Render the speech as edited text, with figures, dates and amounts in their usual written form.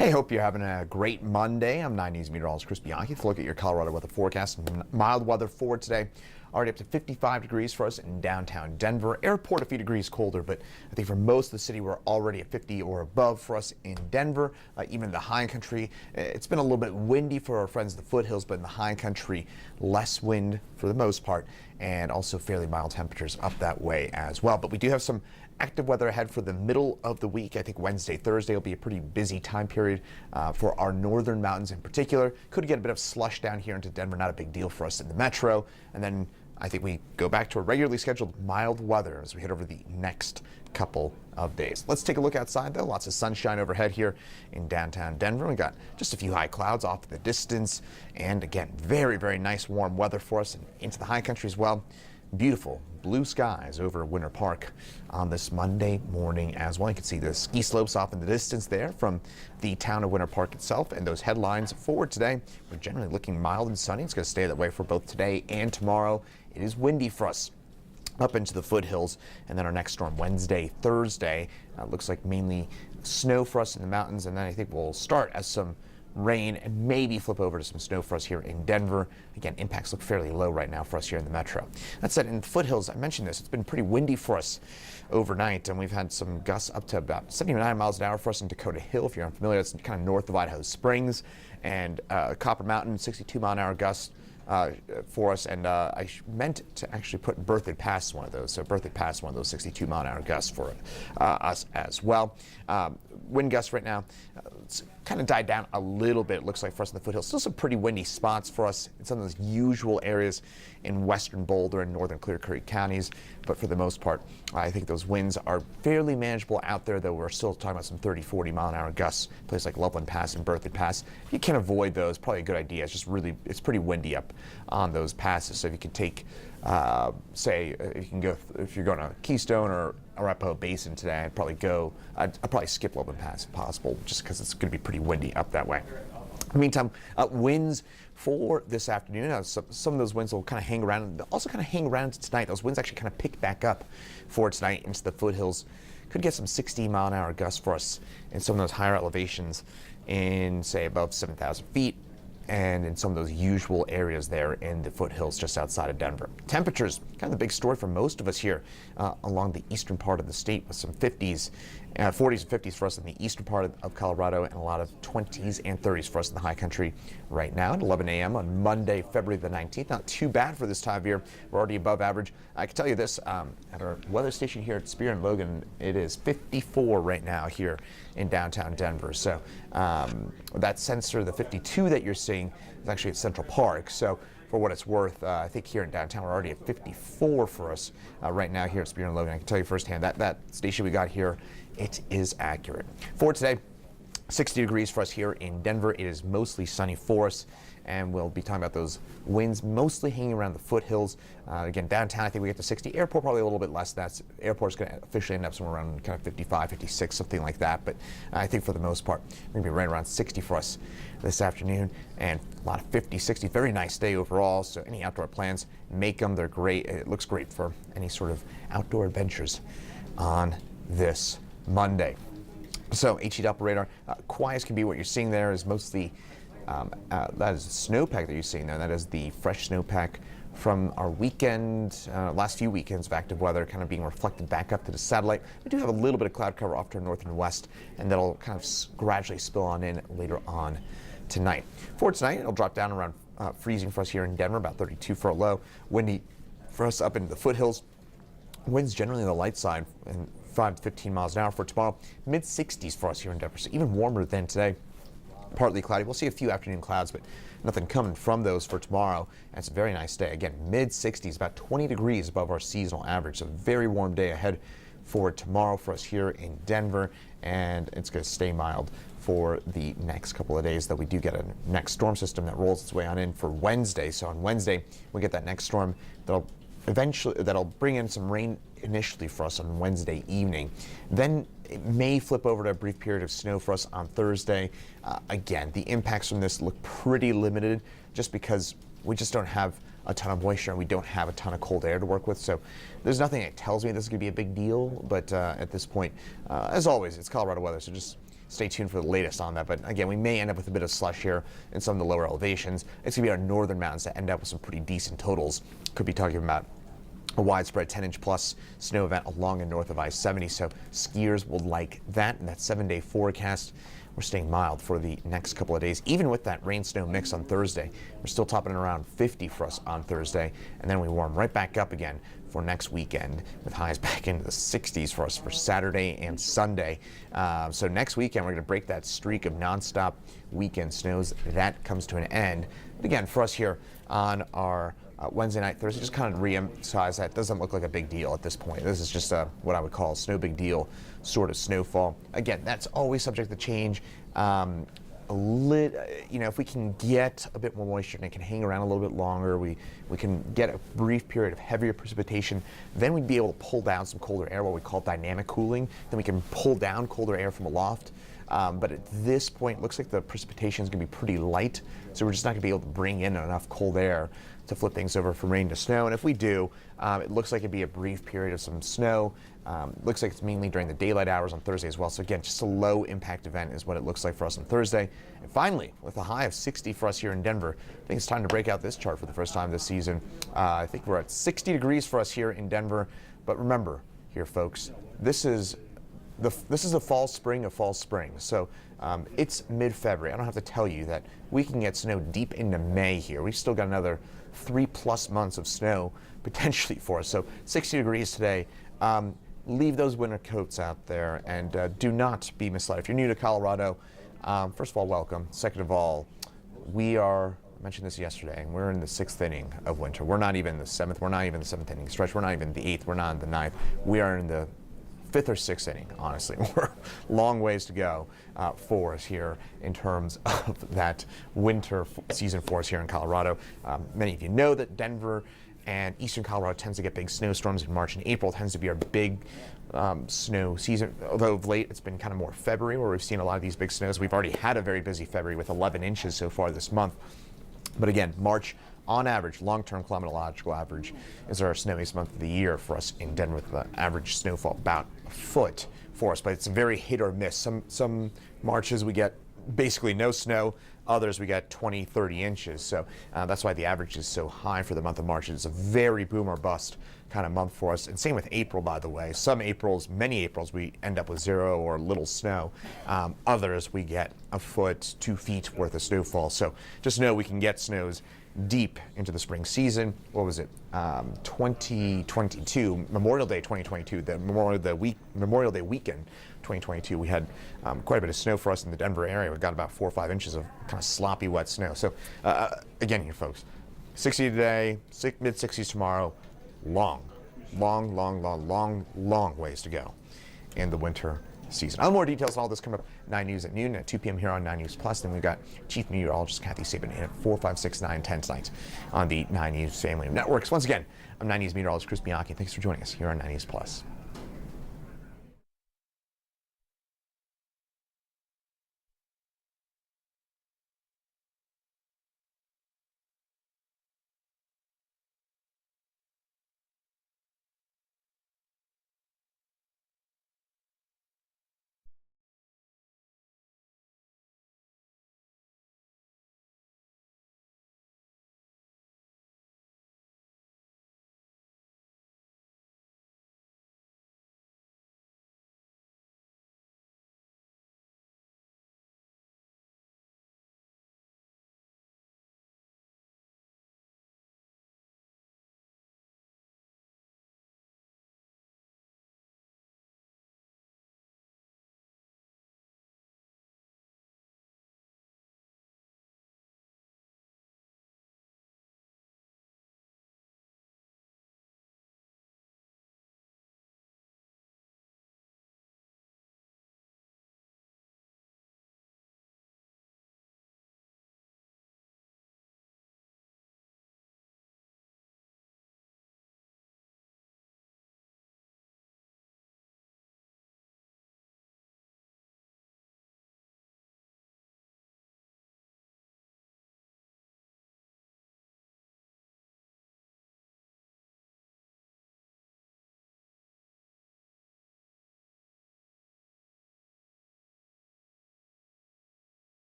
Hey, hope you're having a great Monday. I'm 9 News meteorologist Chris Bianchi. Let's look at your Colorado weather forecast. Mild weather for today. Already up to 55 degrees for us in downtown Denver. Airport a few degrees colder, but I think for most of the city we're already at 50 or above for us in Denver. Even in the high country, it's been a little bit windy for our friends in the foothills, but in the high country, less wind for the most part, and also fairly mild temperatures up that way as well. But we do have some active weather ahead for the middle of the week. I think Wednesday, Thursday will be a pretty busy time period for our northern mountains in particular. Could get a bit of slush down here into Denver, not a big deal for us in the metro. And then I think we go back to a regularly scheduled mild weather as we head over the next couple of days. Let's take a look outside though. Lots of sunshine overhead here in downtown Denver. We got just a few high clouds off in the distance. And again, very, very nice warm weather for us and into the high country as well. Beautiful blue skies over Winter Park on this Monday morning as well. You can see the ski slopes off in the distance there from the town of Winter Park itself, and those headlines for today. We're generally looking mild and sunny. It's going to stay that way for both today and tomorrow. It is windy for us up into the foothills, and then our next storm Wednesday, Thursday looks like mainly snow for us in the mountains, and then I think we'll start as some rain and maybe flip over to some snow for us here in Denver. Again, impacts look fairly low right now for us here in the metro. That said, in the foothills, I mentioned this, it's been pretty windy for us overnight, and we've had some gusts up to about 79 miles an hour for us in Dakota Hill. If you're unfamiliar, that's kind of north of Idaho Springs, and Copper Mountain, 62 mile an hour gusts for us, and I meant to actually put Berthoud Pass one of those. So Berthoud Pass, one of those 62 mile an hour gusts for us as well. Wind gusts right now, it's kind of died down a little bit, it looks like, for us in the foothills. Still some pretty windy spots for us in some of those usual areas in western Boulder and northern Clear Creek counties. But for the most part, I think those winds are fairly manageable out there, though we're still talking about some 30, 40 mile an hour gusts, places like Loveland Pass and Berthoud Pass. If you can avoid those, probably a good idea. It's just really, it's pretty windy up on those passes. So if you could take, say, if you're going to Keystone or Arapahoe Basin today, I'd probably skip Loveland Pass if possible, just because it's going to be pretty windy up that way. In the meantime, winds for this afternoon, some of those winds will kind of hang around, and also kind of hang around tonight. Those winds actually kind of pick back up for tonight into the foothills. Could get some 60 mile an hour gusts for us in some of those higher elevations in, say, above 7,000 feet. And in some of those usual areas there in the foothills just outside of Denver. Temperatures, kind of the big story for most of us here along the eastern part of the state, with some 40s and 50s for us in the eastern part of Colorado, and a lot of 20s and 30s for us in the high country right now at 11 a.m. on Monday, February the 19th. Not too bad for this time of year. We're already above average. I can tell you this, at our weather station here at Spear and Logan, it is 54 right now here in downtown Denver. So that sensor, the 52 that you're seeing, is actually at Central Park. So for what it's worth, I think here in downtown we're already at 54 for us right now here at Spear and Logan. I can tell you firsthand that station we got here, it is accurate. For today, 60 degrees for us here in Denver. It is mostly sunny for us, and we'll be talking about those winds mostly hanging around the foothills. Again, downtown, I think we get to 60. Airport, probably a little bit less than that. Airport's going to officially end up somewhere around kind of 55, 56, something like that. But I think for the most part, we're going to be right around 60 for us this afternoon, and a lot of 50, 60. Very nice day overall. So any outdoor plans, make them. They're great. It looks great for any sort of outdoor adventures on this Monday. So HE radar, quiet as can be. What you're seeing there is mostly that is the snowpack that you're seeing there. That is the fresh snowpack from our weekend, last few weekends of active weather, kind of being reflected back up to the satellite. We do have a little bit of cloud cover off to our north and west, and that'll kind of gradually spill on in later on tonight. For tonight, it'll drop down around freezing for us here in Denver, about 32 for a low. Windy for us up into the foothills. Winds generally on the light side, and 5 to 15 miles an hour for tomorrow. Mid 60s for us here in Denver, so even warmer than today. Partly cloudy. We'll see a few afternoon clouds, but nothing coming from those for tomorrow. And it's a very nice day. Again, mid 60s, about 20 degrees above our seasonal average. So very warm day ahead for tomorrow for us here in Denver, and it's going to stay mild for the next couple of days, though we do get a next storm system that rolls its way on in for Wednesday. So on Wednesday, we get that next storm that'll bring in some rain initially for us on Wednesday evening. Then it may flip over to a brief period of snow for us on Thursday. Again, the impacts from this look pretty limited, just because we just don't have a ton of moisture and we don't have a ton of cold air to work with. So there's nothing that tells me this is going to be a big deal. But at this point, as always, it's Colorado weather, so just stay tuned for the latest on that. But again, we may end up with a bit of slush here in some of the lower elevations. It's going to be our northern mountains that end up with some pretty decent totals. Could be talking about a widespread 10-inch plus snow event along and north of I-70, so skiers will like that. And that 7-day forecast, we're staying mild for the next couple of days. Even with that rain-snow mix on Thursday, we're still topping around 50 for us on Thursday, and then we warm right back up again for next weekend with highs back into the 60s for us for Saturday and Sunday. So next weekend, we're going to break that streak of nonstop weekend snows. That comes to an end. But again, for us here on our Wednesday night, Thursday, just kind of re-emphasize that doesn't look like a big deal at this point. This is just what I would call a snow big deal sort of snowfall. Again, that's always subject to change. If we can get a bit more moisture and it can hang around a little bit longer, we can get a brief period of heavier precipitation, then we'd be able to pull down some colder air, what we call dynamic cooling. Then we can pull down colder air from aloft. But at this point, it looks like the precipitation is going to be pretty light, so we're just not going to be able to bring in enough cold air to flip things over from rain to snow. And if we do, it looks like it'd be a brief period of some snow. Looks like it's mainly during the daylight hours on Thursday as well. So again, just a low impact event is what it looks like for us on Thursday. And finally, with a high of 60 for us here in Denver, I think it's time to break out this chart for the first time this season. I think we're at 60 degrees for us here in Denver. But remember here, folks, this is the fall spring of fall spring. So it's mid-February. I don't have to tell you that we can get snow deep into May here. We've still got another 3+ months of snow potentially for us. So 60 degrees today. Leave those winter coats out there and do not be misled. If you're new to Colorado, first of all, welcome. Second of all, I mentioned this yesterday, and we're in the 6th inning of winter. We're not even the 7th. We're not even the 7th inning stretch. We're not even the 8th. We're not in the 9th. We are in the 5th or 6th inning, honestly. We're long ways to go for us here in terms of that winter season for us here in Colorado. Many of you know that Denver and eastern Colorado tends to get big snowstorms in March and April. Tends to be our big snow season, although of late it's been kind of more February where we've seen a lot of these big snows. We've already had a very busy February with 11 inches so far this month. But again, March, on average, long-term climatological average, is our snowiest month of the year for us in Denver, with the average snowfall about a foot for us. But it's a very hit or miss. Some Marches we get basically no snow. Others we get 20, 30 inches. So that's why the average is so high for the month of March. It's a very boom or bust kind of month for us. And same with April, by the way. Many Aprils, we end up with 0 or little snow. Others, we get a foot, 2 feet worth of snowfall. So just know we can get snows deep into the spring season. What was it? 2022, Memorial Day 2022, the Memorial Day weekend 2022, we had quite a bit of snow for us in the Denver area. We got about 4 or 5 inches of kind of sloppy, wet snow. So again, here, folks, 60 today, mid-60s tomorrow. Long ways to go in the winter season. I'll have more details on all this coming up 9 News at noon, at 2 p.m. here on 9 News Plus. Then we've got Chief Meteorologist Kathy Sabin in at 4, 5, 6, 9, 10 tonight on the 9 News family of networks. Once again, I'm 9 News meteorologist Chris Bianchi. Thanks for joining us here on 9 News Plus.